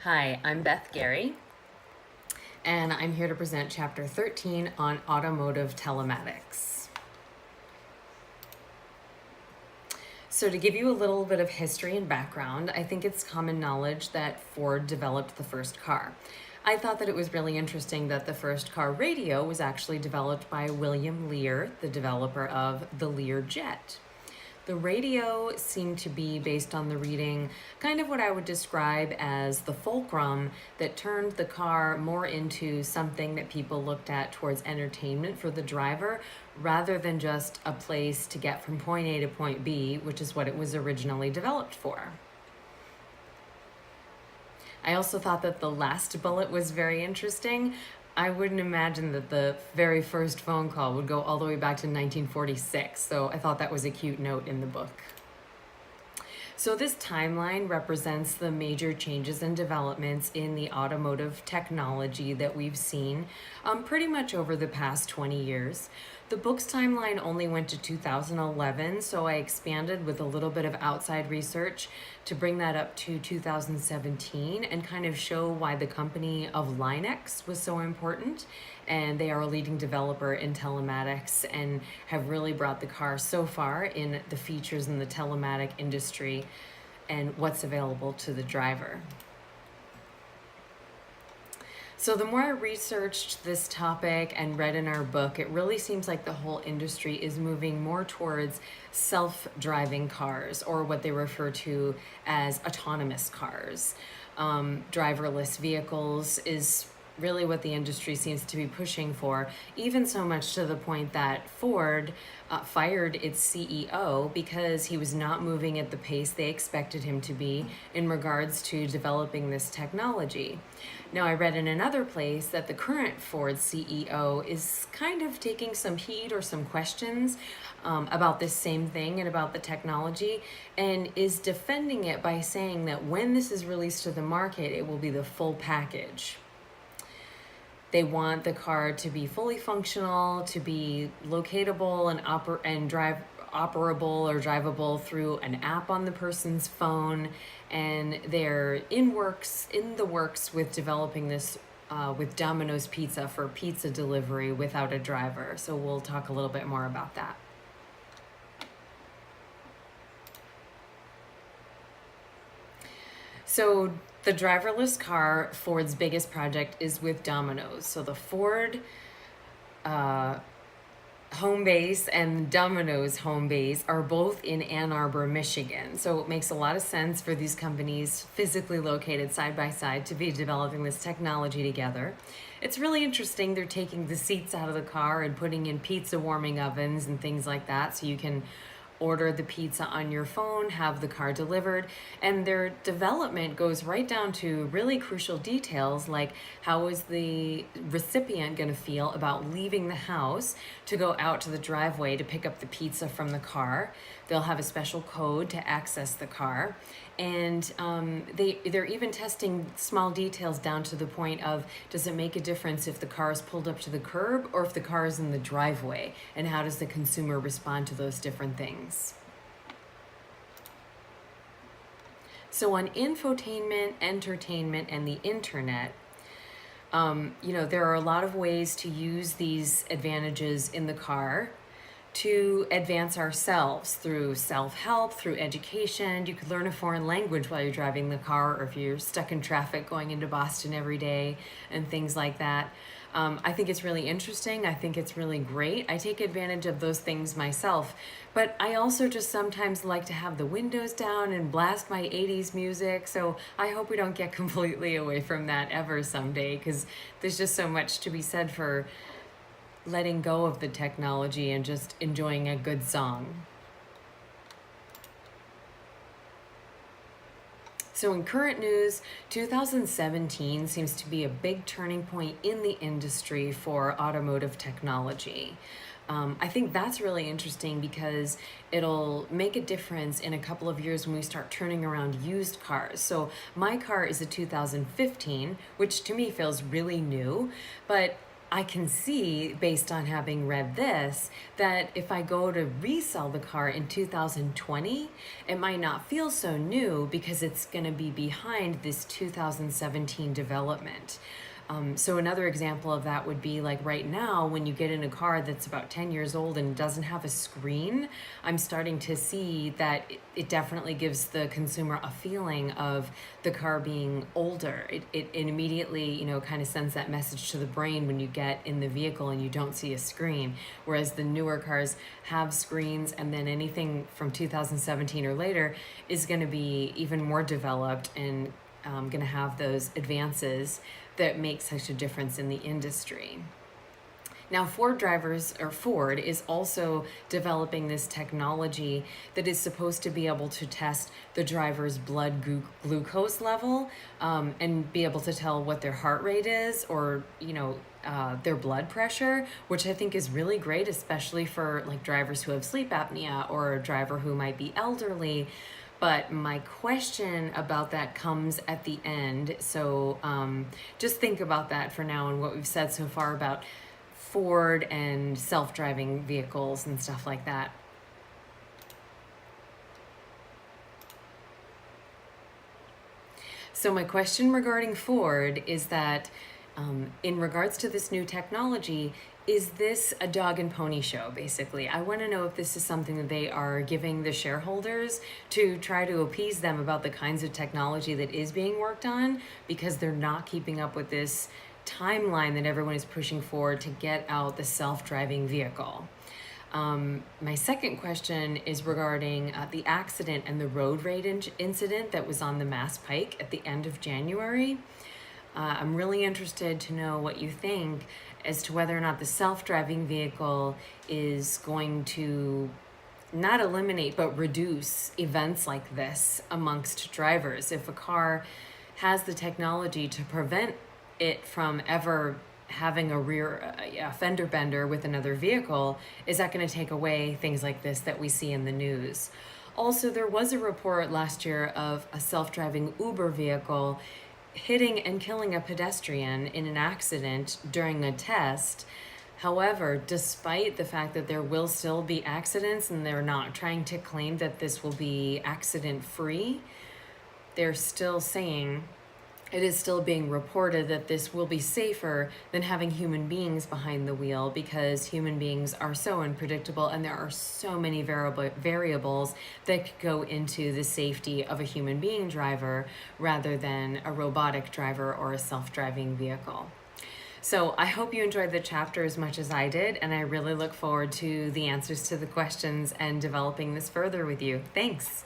Hi, I'm Beth Gary, and I'm here to present Chapter 13 on Automotive Telematics. So to give you a little bit of history and background, I think it's common knowledge that Ford developed the first car. I thought that it was really interesting that the first car radio was actually developed by William Lear, the developer of the Learjet. The radio seemed to be, based on the reading, kind of what I would describe as the fulcrum that turned the car more into something that people looked at towards entertainment for the driver rather than just a place to get from point A to point B, which is what it was originally developed for. I also thought that the last bullet was very interesting. I wouldn't imagine that the very first phone call would go all the way back to 1946, so I thought that was a cute note in the book. So this timeline represents the major changes and developments in the automotive technology that we've seen pretty much over the past 20 years. The book's timeline only went to 2011, so I expanded with a little bit of outside research to bring that up to 2017 and kind of show why the company of Linux was so important. And they are a leading developer in telematics and have really brought the car so far in the features in the telematic industry and what's available to the driver. So the more I researched this topic and read in our book, it really seems like the whole industry is moving more towards self-driving cars, or what they refer to as autonomous cars. Driverless vehicles is really what the industry seems to be pushing for, even so much to the point that Ford fired its CEO because he was not moving at the pace they expected him to be in regards to developing this technology. Now, I read in another place that the current Ford CEO is kind of taking some heat or some questions about this same thing and about the technology, and is defending it by saying that when this is released to the market, it will be the full package. They want the car to be fully functional, to be locatable and operable or drivable through an app on the person's phone, and they're in the works with developing this with Domino's Pizza for pizza delivery without a driver. So we'll talk a little bit more about that. So the driverless car, Ford's biggest project, is with Domino's. So the Ford home base and Domino's home base are both in Ann Arbor, Michigan. So it makes a lot of sense for these companies physically located side by side to be developing this technology together. It's really interesting. They're taking the seats out of the car and putting in pizza warming ovens and things like that, so you can order the pizza on your phone, have the car delivered, and their development goes right down to really crucial details like how is the recipient going to feel about leaving the house to go out to the driveway to pick up the pizza from the car. They'll have a special code to access the car, and they're even testing small details down to the point of, does it make a difference if the car is pulled up to the curb or if the car is in the driveway, and how does the consumer respond to those different things? So on infotainment, entertainment, and the internet, there are a lot of ways to use these advantages in the car to advance ourselves through self-help, through education. You could learn a foreign language while you're driving the car, or if you're stuck in traffic going into Boston every day and things like that. I think it's really interesting. I think it's really great. I take advantage of those things myself, but I also just sometimes like to have the windows down and blast my 80s music. So I hope we don't get completely away from that ever someday, because there's just so much to be said for letting go of the technology and just enjoying a good song. So in current news, 2017 seems to be a big turning point in the industry for automotive technology. I think that's really interesting because it'll make a difference in a couple of years when we start turning around used cars. So my car is a 2015, which to me feels really new, but I can see, based on having read this, that if I go to resell the car in 2020, it might not feel so new because it's going to be behind this 2017 development. So another example of that would be like right now, when you get in a car that's about 10 years old and doesn't have a screen, I'm starting to see that it definitely gives the consumer a feeling of the car being older. It immediately, you know, kind of sends that message to the brain when you get in the vehicle and you don't see a screen. Whereas the newer cars have screens, and then anything from 2017 or later is going to be even more developed and going to have those advances that make such a difference in the industry. Now, Ford is also developing this technology that is supposed to be able to test the driver's blood glucose level and be able to tell what their heart rate is, or, you know, their blood pressure, which I think is really great, especially for like drivers who have sleep apnea or a driver who might be elderly. But my question about that comes at the end. So just think about that for now and what we've said so far about Ford and self-driving vehicles and stuff like that. So my question regarding Ford is that in regards to this new technology, is this a dog and pony show, basically? I want to know if this is something that they are giving the shareholders to try to appease them about the kinds of technology that is being worked on, because they're not keeping up with this timeline that everyone is pushing forward to get out the self-driving vehicle. My second question is regarding the accident and the road rage incident that was on the Mass Pike at the end of January. I'm really interested to know what you think as to whether or not the self-driving vehicle is going to not eliminate but reduce events like this amongst drivers. If a car has the technology to prevent it from ever having a rear fender bender with another vehicle, is that going to take away things like this that we see in the news? Also, there was a report last year of a self-driving Uber vehicle hitting and killing a pedestrian in an accident during a test. However, despite the fact that there will still be accidents and they're not trying to claim that this will be accident-free, they're still saying it is still being reported that this will be safer than having human beings behind the wheel, because human beings are so unpredictable and there are so many variables that could go into the safety of a human being driver rather than a robotic driver or a self-driving vehicle. So I hope you enjoyed the chapter as much as I did, and I really look forward to the answers to the questions and developing this further with you. Thanks.